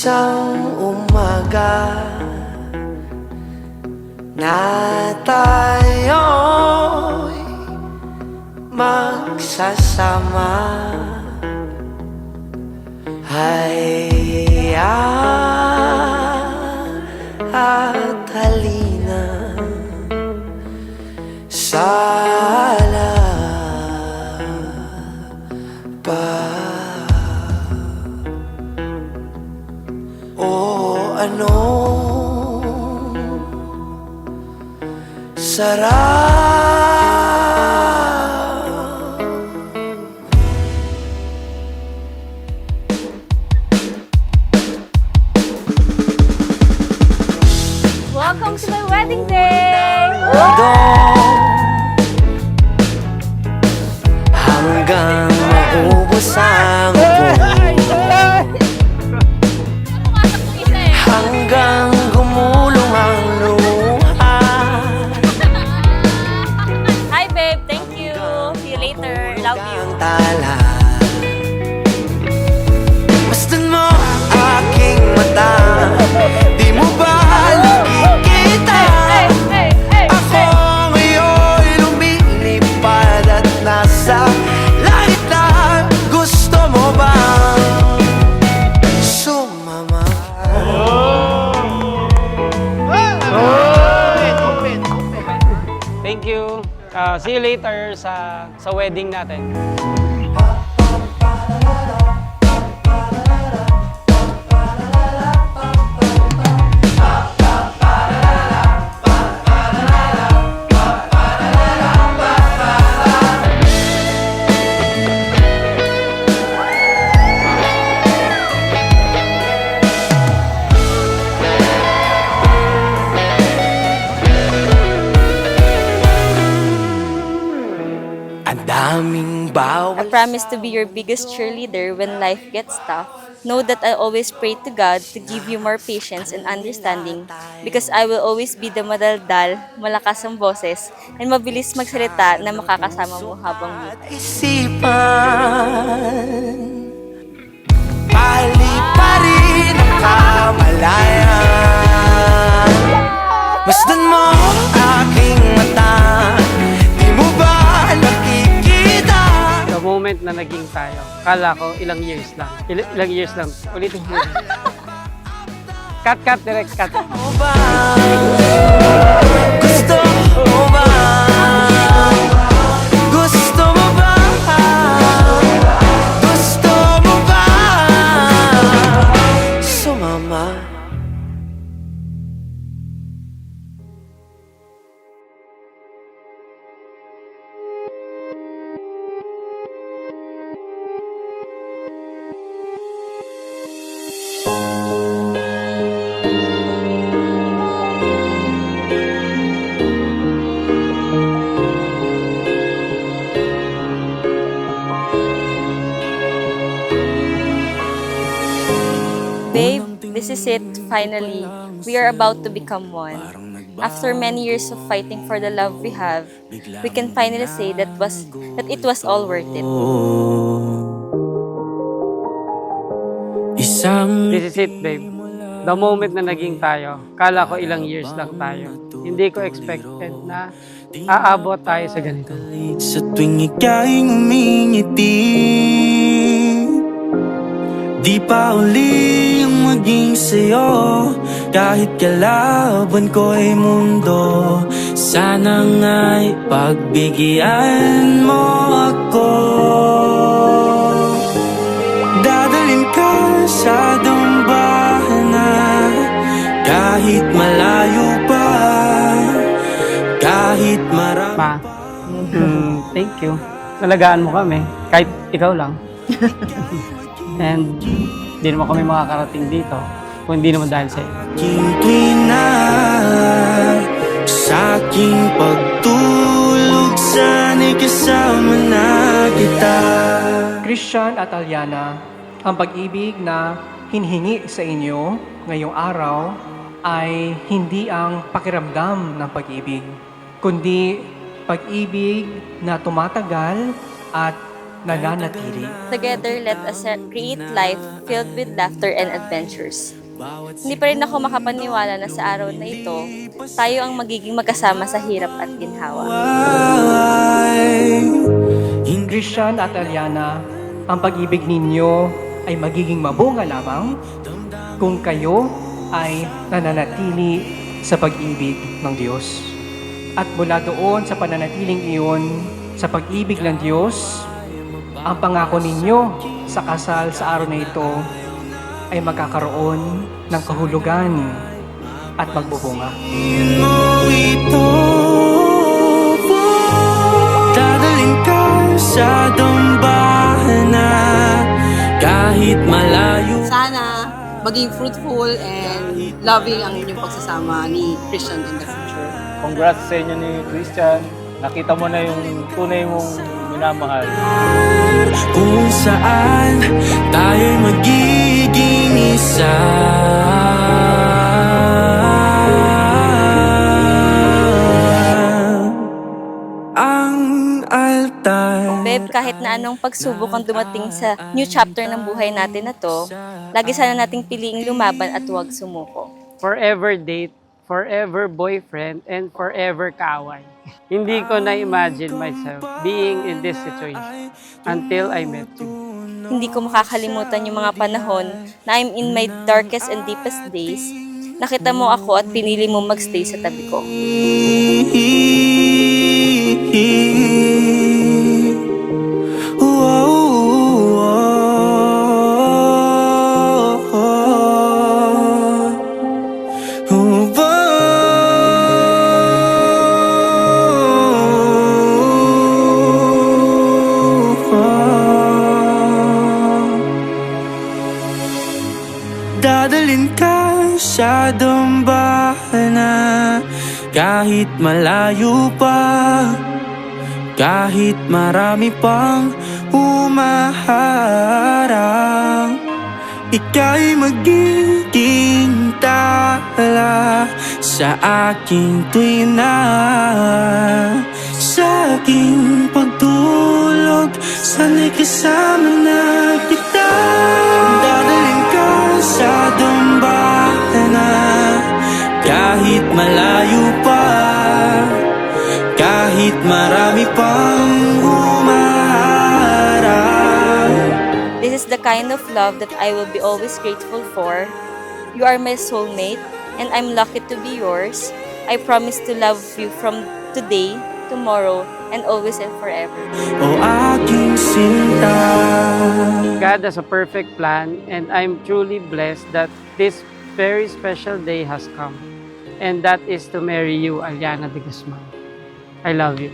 Isang umaga na tayo'y magsasama, hayya at halina sala pa. O ano sarap. Welcome to my wedding day! Hanggang maubos ang hanggang gumulong ang luha. Hi babe, thank you. See you later. Love you. Ang tala. Masdan mo aking mata, di mo ba nakikita? Ako ngayon'y lumilipad at nasa langit lang. Gusto mo bang sumama? Thank you. See you later sa wedding natin. Ang daming bawat I promise to be your biggest cheerleader when life gets tough. Know that I always pray to God to give you more patience and understanding because I will always be the madaldal, malakas ang boses, and mabilis magsalita na makakasama mo habang buhay. isipan. Pali pa rin ang kamalayan. Masdan mo aking mata, di mo ba nakikita? The moment na naging tayo, kala ko ilang years lang. Ilang years lang. Ulitin mo. Cut, direct cut. Mo ba? Gusto mo ba? Gusto mo ba? Gusto mo ba? Sumama. Babe, this is it, finally. We are about to become one. After many years of fighting for the love we have, we can finally say that it was all worth it. Isang This is it, babe. The moment na naging tayo, kala ko ilang years lang tayo. Hindi ko expected na aabot tayo sa ganito. sa tuwing ika'y ngumingiti, di pa uli ang maging sa'yo. Kahit kalaban ko'y mundo, sana nga'y pagbigyan mo ako. Dadalhin ka sa dambana, kahit malayo pa, kahit marami. Ma, thank you. Nalagaan mo kami, kahit ikaw lang. And hindi naman kami makakarating dito kung hindi naman dahil sa'yo. Aking tuwina, sa aking pagtulog, sana'y kasama na kita. Christian at Aliana, ang pag-ibig na hinihingi sa inyo ngayong araw ay hindi ang pakiramdam ng pag-ibig, kundi pag-ibig na tumatagal at nananatili. Together, let us create life filled with laughter and adventures. Hindi pa rin ako makapaniwala na sa araw na ito, tayo ang magiging magkasama sa hirap at ginhawa. Christian at Aliana, ang pag-ibig ninyo ay magiging mabunga lamang kung kayo ay nananatili sa pag-ibig ng Diyos. At mula doon sa pananatiling iyon sa pag-ibig ng Diyos, ang pangako ninyo sa kasal sa araw na ito ay magkakaroon ng kahulugan at magbubunga. mo ito, dadalhin ka sa dambahan na kahit malayo. Sana maging fruitful and loving ang inyong pagsasama ni Christian in the future. Congrats sa inyo ni Christian. Nakita mo na yung tunay mong minamahal. Kung saan tayo'y magiging isa. Ang altar. Beb, kahit na anong pagsubok ang dumating sa new chapter ng buhay natin na to, lagi sana nating piliing lumaban at huwag sumuko. Forever date, forever boyfriend, and forever kaaway. Hindi ko na-imagine myself being in this situation until I met you. Hindi ko makakalimutan yung mga panahon na I'm in my darkest and deepest days. Nakita mo ako at pinili mo magstay sa tabi ko. Dadalhin ka sa dambahan na kahit malayo pa, kahit marami pang humaharang, ika'y magiging tala sa aking tuwina, sa aking pagtulog. Sana'y kasama na kita. Dadalhin ka sa dambahan na kahit malayo pa, kahit marami pang humaharang. This is the kind of love that I will be always grateful for. You are my soulmate, and I'm lucky to be yours. I promise to love you from today, tomorrow, and always and forever. O aking sinta. God has a perfect plan, and I'm truly blessed that this very special day has come. And that is to marry you, Aliana de Guzman. I love you.